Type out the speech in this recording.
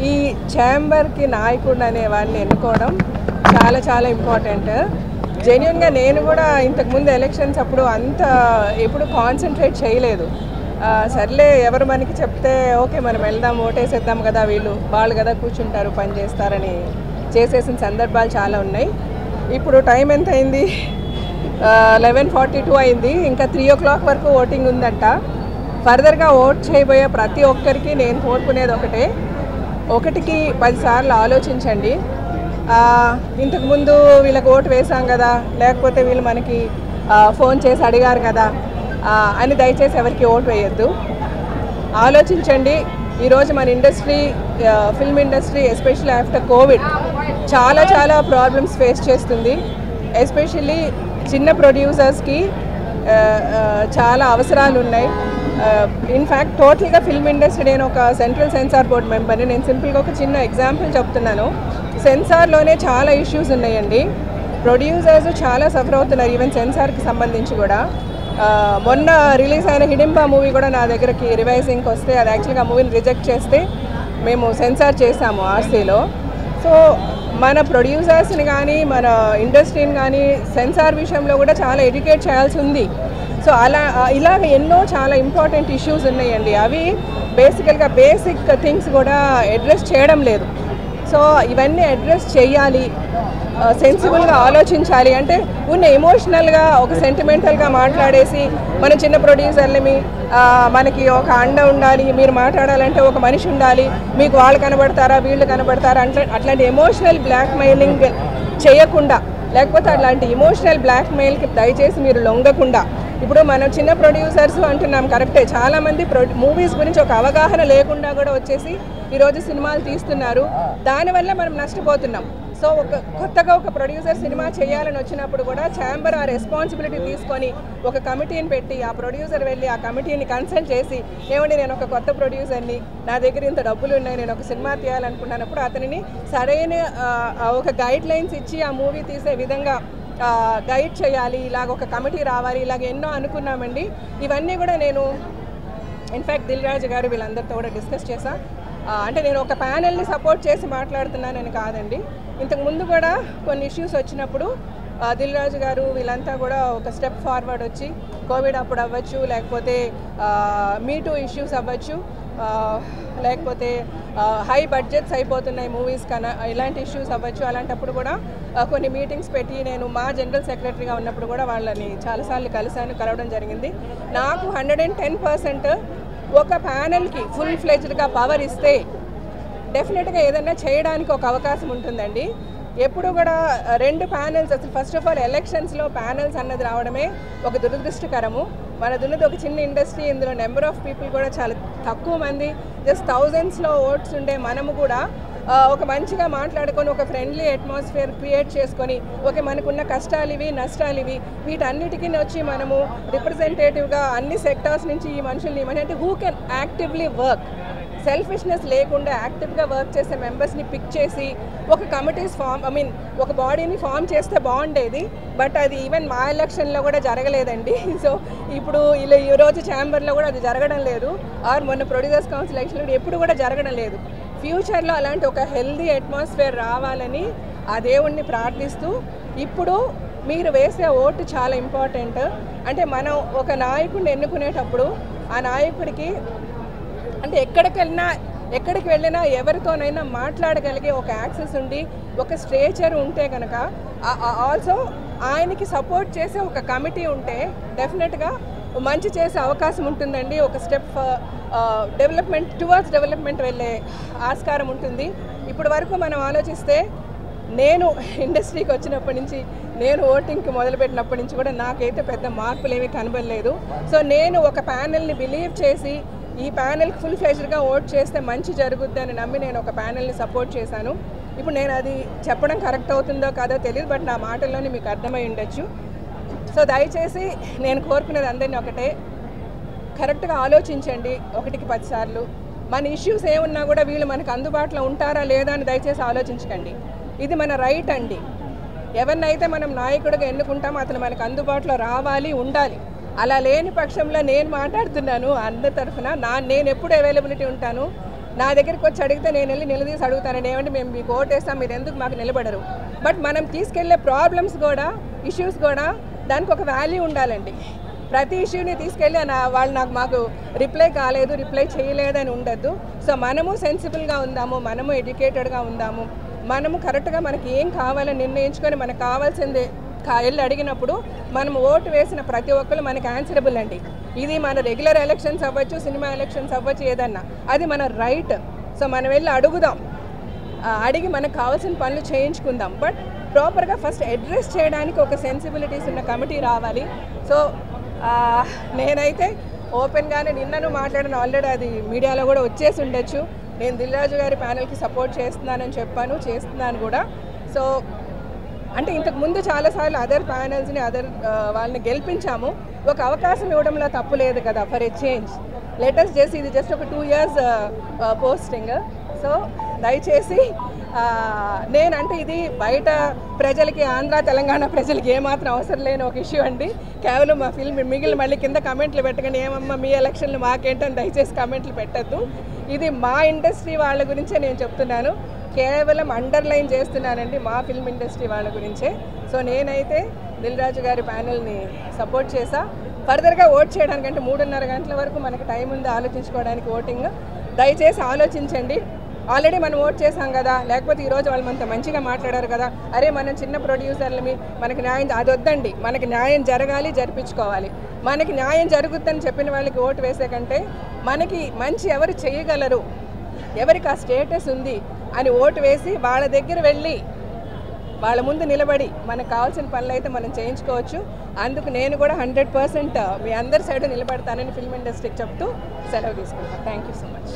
ఈ ఛాంబర్కి నాయకుడు అనే వాడిని ఎన్నుకోవడం చాలా చాలా ఇంపార్టెంట్. జెన్యున్గా నేను కూడా ఇంతకుముందు ఎలక్షన్స్ అప్పుడు అంత ఎప్పుడు కాన్సన్ట్రేట్ చేయలేదు. సర్లే ఎవరు మనకి చెప్తే ఓకే మనం వెళ్దాం ఓటేసేద్దాం కదా, వాళ్ళు కదా కూర్చుంటారు పని చేస్తారని చేసేసిన సందర్భాలు చాలా ఉన్నాయి. ఇప్పుడు టైం ఎంత అయింది? 11:42 అయింది. ఇంకా 3 o'clock వరకు ఓటింగ్ ఉందంట. ఫర్దర్గా ఓట్ చేయబోయే ప్రతి ఒక్కరికి నేను కోరుకునేది ఒకటే, 1కి 10 సార్లు ఆలోచించండి. ఇంతకుముందు వీళ్ళకి ఓటు వేసాం కదా, లేకపోతే వీళ్ళు మనకి ఫోన్ చేసి అడిగారు కదా అని దయచేసి ఎవరికి ఓటు వేయొద్దు. ఆలోచించండి. ఈరోజు మన industry, film industry especially after Covid చాలా చాలా ప్రాబ్లమ్స్ ఫేస్ చేస్తుంది. ఎస్పెషల్లీ చిన్న ప్రొడ్యూసర్స్కి చాలా అవసరాలు ఉన్నాయి. ఇన్ఫ్యాక్ట్ టోటల్గా ఫిల్మ్ ఇండస్ట్రీ, నేను ఒక సెంట్రల్ సెన్సార్ బోర్డ్ మెంబర్ని. నేను సింపుల్గా ఒక చిన్న ఎగ్జాంపుల్ చెప్తున్నాను. సెన్సార్లోనే చాలా ఇష్యూస్ ఉన్నాయండి. ప్రొడ్యూసర్స్ చాలా సఫర్ అవుతున్నారు, ఈవెన్ సెన్సార్కి సంబంధించి కూడా. మొన్న రిలీజ్ అయిన హిడింబా మూవీ కూడా నా దగ్గరికి రివైజింగ్కి వస్తే, అది యాక్చువల్గా మూవీని రిజెక్ట్ చేస్తే మేము సెన్సార్ చేసాము ఆర్సీలో. సో మన ప్రొడ్యూసర్స్ని కానీ మన ఇండస్ట్రీని కానీ సెన్సార్ విషయంలో కూడా చాలా ఎడ్యుకేట్ చేయాల్సి ఉంది. సో ఇలాగ ఎన్నో చాలా ఇంపార్టెంట్ ఇష్యూస్ ఉన్నాయండి. అవి బేసికల్గా బేసిక్ థింగ్స్ కూడా అడ్రస్ చేయడం లేదు. సో ఇవన్నీ అడ్రస్ చేయాలి, సెన్సిబుల్గా ఆలోచించాలి. అంటే ఉన్న ఎమోషనల్గా ఒక సెంటిమెంటల్గా మాట్లాడేసి మన చిన్న ప్రొడ్యూసర్లని మనకి ఒక అండ ఉండాలి, మీరు మాట్లాడాలంటే ఒక మనిషి ఉండాలి, మీకు వాళ్ళు కనబడతారా వీళ్ళు కనబడతారా అట్లాంటి ఎమోషనల్ బ్లాక్మెయిలింగ్ చేయకుండా, లేకపోతే అట్లాంటి ఎమోషనల్ బ్లాక్మెయిల్కి దయచేసి మీరు లొంగకుండా. ఇప్పుడు మనం చిన్న ప్రొడ్యూసర్స్ అంటున్నాం కరెక్టే, చాలామంది మూవీస్ గురించి ఒక అవగాహన లేకుండా కూడా వచ్చేసి ఈరోజు సినిమాలు తీస్తున్నారు. దానివల్ల మనం నష్టపోతున్నాం. సో కొత్తగా ఒక ప్రొడ్యూసర్ సినిమా చేయాలని వచ్చినప్పుడు కూడా ఛాంబర్ ఆ రెస్పాన్సిబిలిటీ తీసుకొని ఒక కమిటీని పెట్టి, ఆ ప్రొడ్యూసర్ వెళ్ళి ఆ కమిటీని కన్సల్ట్ చేసి, ఏమండి నేను ఒక కొత్త ప్రొడ్యూసర్ని, నా దగ్గర ఇంత డబ్బులు ఉన్నాయి, నేను ఒక సినిమా తీయాలనుకున్నప్పుడు అతనిని సరైన ఒక గైడ్ లైన్స్ ఇచ్చి ఆ మూవీ తీసే విధంగా గైడ్ చేయాలి, ఇలాగ ఒక కమిటీ రావాలి, ఇలాగ ఎన్నో అనుకున్నామండి. ఇవన్నీ కూడా నేను ఇన్ఫ్యాక్ట్ దిల్ రాజు గారు వీళ్ళందరితో కూడా డిస్కస్ చేశా. అంటే నేను ఒక ప్యానెల్ని సపోర్ట్ చేసి మాట్లాడుతున్నానని కాదండి. ఇంతకుముందు కూడా కొన్ని ఇష్యూస్ వచ్చినప్పుడు దిల్ రాజు గారు వీళ్ళంతా కూడా ఒక స్టెప్ ఫార్వర్డ్ వచ్చి, కోవిడ్ అప్పుడు అవ్వచ్చు, లేకపోతే మీటూ ఇష్యూస్ అవ్వచ్చు, లేకపోతే హై బడ్జెట్స్ అయిపోతున్నాయి మూవీస్ కన్నా, ఇలాంటి ఇష్యూస్ అవ్వచ్చు. అలాంటప్పుడు కూడా కొన్ని మీటింగ్స్ పెట్టి నేను మా జనరల్ సెక్రటరీగా ఉన్నప్పుడు కూడా వాళ్ళని చాలాసార్లు కలవడం జరిగింది. నాకు 110% ఒక ప్యానెల్కి ఫుల్ ఫ్లెజ్డ్గా పవర్ ఇస్తే డెఫినెట్గా ఏదైనా చేయడానికి ఒక అవకాశం ఉంటుందండి. ఎప్పుడు కూడా 2 ప్యానెల్స్, అసలు ఫస్ట్ ఆఫ్ ఆల్ ఎలక్షన్స్లో ప్యానెల్స్ అన్నది రావడమే ఒక దురదృష్టకరము. మనదున్నది ఒక చిన్న ఇండస్ట్రీ, ఇందులో నెంబర్ ఆఫ్ పీపుల్ కూడా చాలా తక్కువ మంది, జస్ట్ థౌజండ్స్లో ఓట్స్ ఉండే మనము కూడా ఒక మంచిగా మాట్లాడుకొని ఒక ఫ్రెండ్లీ అట్మాస్ఫియర్ క్రియేట్ చేసుకొని, ఓకే మనకున్న కష్టాలు ఇవి, నష్టాలు ఇవి, వీటన్నిటికీ వచ్చి మనము రిప్రజెంటేటివ్గా అన్ని సెక్టార్స్ నుంచి ఈ మనుషుల్ని అంటే who can actively work, selfishness లేకుండా యాక్టివ్గా వర్క్ చేసే మెంబర్స్ని పిక్ చేసి ఒక కమిటీస్ ఒక బాడీని ఫామ్ చేస్తే బాగుండేది. బట్ అది ఈవెన్ మా ఎలక్షన్లో కూడా జరగలేదండి. సో ఇప్పుడు ఈరోజు ఛాంబర్లో కూడా అది జరగడం లేదు, ఆర్ మొన్న ప్రొడ్యూసర్స్ కౌన్సిల్ ఎలక్షన్లో ఎప్పుడు కూడా జరగడం లేదు. ఫ్యూచర్లో అలాంటి ఒక హెల్దీ అట్మాస్ఫియర్ రావాలని ఆ దేవుణ్ణి ప్రార్థిస్తూ, ఇప్పుడు మీరు వేసే ఓటు చాలా ఇంపార్టెంట్. అంటే మనం ఒక నాయకుడిని ఎన్నుకునేటప్పుడు ఆ నాయకుడికి అంటే ఎక్కడికి వెళ్ళినా ఎవరితోనైనా మాట్లాడగలిగే ఒక యాక్సెస్ ఉండి, ఒక స్ట్రేచర్ ఉంటే కనుక, ఆల్సో ఆయనకి సపోర్ట్ చేసే ఒక కమిటీ ఉంటే డెఫినెట్గా మంచి చేసే అవకాశం ఉంటుందండి. ఒక స్టెప్ డెవలప్మెంట్ వెళ్ళే ఆస్కారం ఉంటుంది. ఇప్పటి వరకు మనం ఆలోచిస్తే, నేను ఇండస్ట్రీకి వచ్చినప్పటి నుంచి, నేను ఓటింగ్కి మొదలుపెట్టినప్పటి నుంచి కూడా నాకైతే పెద్ద మార్పులు ఏమీ కనబడలేదు. సో నేను ఒక ప్యానెల్ని బిలీవ్ చేసి, ఈ ప్యానెల్కి ఫుల్ ఫ్లెజ్డ్గా ఓట్ చేస్తే మంచి జరుగుద్ది అని నమ్మి నేను ఒక ప్యానెల్ని సపోర్ట్ చేశాను. ఇప్పుడు నేను అది చెప్పడం కరెక్ట్ అవుతుందో కాదో తెలియదు, బట్ నా మాటల్లోనే మీకు అర్థమై ఉండొచ్చు. సో దయచేసి నేను కోరుకునేది అందరినీ ఒకటే, కరెక్ట్గా ఆలోచించండి 1కి 10 సార్లు. మన ఇష్యూస్ ఏమున్నా కూడా వీళ్ళు మనకు అందుబాటులో ఉంటారా లేదా అని దయచేసి ఆలోచించకండి. ఇది మన రైట్ అండి. ఎవరినైతే మనం నాయకుడిగా ఎన్నుకుంటామో అతను మనకు అందుబాటులో రావాలి, ఉండాలి. అలా లేని పక్షంలో నేను మాట్లాడుతున్నాను అందరి తరఫున, నేను ఎప్పుడు అవైలబిలిటీ ఉంటాను. నా దగ్గరికి వచ్చి అడిగితే నేను వెళ్ళి నిలదీసి అడుగుతానండి, ఏమంటే మేము మీకు ఓటేస్తాం, మీరు ఎందుకు మాకు నిలబడరు. బట్ మనం తీసుకెళ్లే ప్రాబ్లమ్స్ కూడా, ఇష్యూస్ కూడా దానికి ఒక వాల్యూ ఉండాలండి. ప్రతి ఇష్యూని తీసుకెళ్ళి వాళ్ళు మాకు రిప్లై కాలేదు, రిప్లై చేయలేదు అని ఉండద్దు. సో మనము సెన్సిబుల్గా ఉందాము, మనము ఎడ్యుకేటెడ్గా ఉందాము, మనము కరెక్ట్గా మనకి ఏం కావాలని నిర్ణయించుకొని మనకు కావాల్సిందే వెళ్ళి అడిగినప్పుడు మనం ఓటు వేసిన ప్రతి ఒక్కరు మనకి ఆన్సరబుల్ అండి. ఇది మన రెగ్యులర్ ఎలక్షన్స్ అవ్వచ్చు, సినిమా ఎలక్షన్స్ అవ్వచ్చు, ఏదన్నా అది మన రైట్. సో మనం వెళ్ళి అడుగుదాం, అడిగి మనకు కావాల్సిన పనులు చేయించుకుందాం. బట్ ప్రాపర్గా ఫస్ట్ అడ్రస్ చేయడానికి ఒక సెన్సిబిలిటీస్ ఉన్న కమిటీ రావాలి. సో నేనైతే ఓపెన్గానే నిన్నను మాట్లాడిన, ఆల్రెడీ అది మీడియాలో కూడా వచ్చేసి ఉండొచ్చు, నేను దిల్ రాజు గారి ప్యానెల్కి సపోర్ట్ చేస్తున్నానని చెప్పాను, చేస్తున్నాను కూడా. సో అంటే ఇంతకుముందు చాలాసార్లు అదర్ ప్యానెల్స్ని వాళ్ళని గెలిపించాము, ఒక అవకాశం ఇవ్వడంలో తప్పు లేదు కదా, ఫర్ ఏ చేంజ్. లెటర్స్ చేసి ఇది జస్ట్ ఒక 2 years పోస్టింగ్. సో దయచేసి నేనంటే ఇది బయట ప్రజలకి, ఆంధ్ర తెలంగాణ ప్రజలకి ఏమాత్రం అవసరం లేని ఒక ఇష్యూ అండి. కేవలం మా ఫిల్మ్ మిగిలిన మళ్ళీ కింద కమెంట్లు పెట్టకండి, ఏమమ్మా మీ ఎలక్షన్లు మాకేంటని దయచేసి కమెంట్లు పెట్టద్దు. ఇది మా ఇండస్ట్రీ వాళ్ళ గురించే నేను చెప్తున్నాను, కేవలం అండర్లైన్ చేస్తున్నానండి, మా ఫిల్మ్ ఇండస్ట్రీ వాళ్ళ గురించే. సో నేనైతే దిల్ రాజు గారి ప్యానెల్ని సపోర్ట్ చేశా. ఫర్దర్గా ఓట్ చేయడానికంటే 3:30 గంటల వరకు మనకి టైం ఉంది ఆలోచించుకోవడానికి ఓటింగ్. దయచేసి ఆలోచించండి. ఆల్రెడీ మనం ఓట్ చేసాం కదా, లేకపోతే ఈరోజు వాళ్ళు మనతో మంచిగా మాట్లాడారు కదా, అరే మనం చిన్న ప్రొడ్యూసర్లమి, మనకి న్యాయం అది వద్దండి. మనకి న్యాయం జరగాలి, జరిపించుకోవాలి. మనకి న్యాయం జరుగుతుందని చెప్పిన వాళ్ళకి ఓటు వేసే కంటే మనకి మంచి ఎవరు చేయగలరు, ఎవరికి ఆ స్టేటస్ ఉంది అని ఓటు వేసి వాళ్ళ దగ్గర వెళ్ళి వాళ్ళ ముందు నిలబడి మనకు కావాల్సిన పనులు అయితే మనం చేయించుకోవచ్చు. అందుకు నేను కూడా 100% మీ అందరి సైడ్ నిలబడతానని ఫిల్మ్ ఇండస్ట్రీకి చెప్తూ సెలవు తీసుకుంటాను. Thank you so much.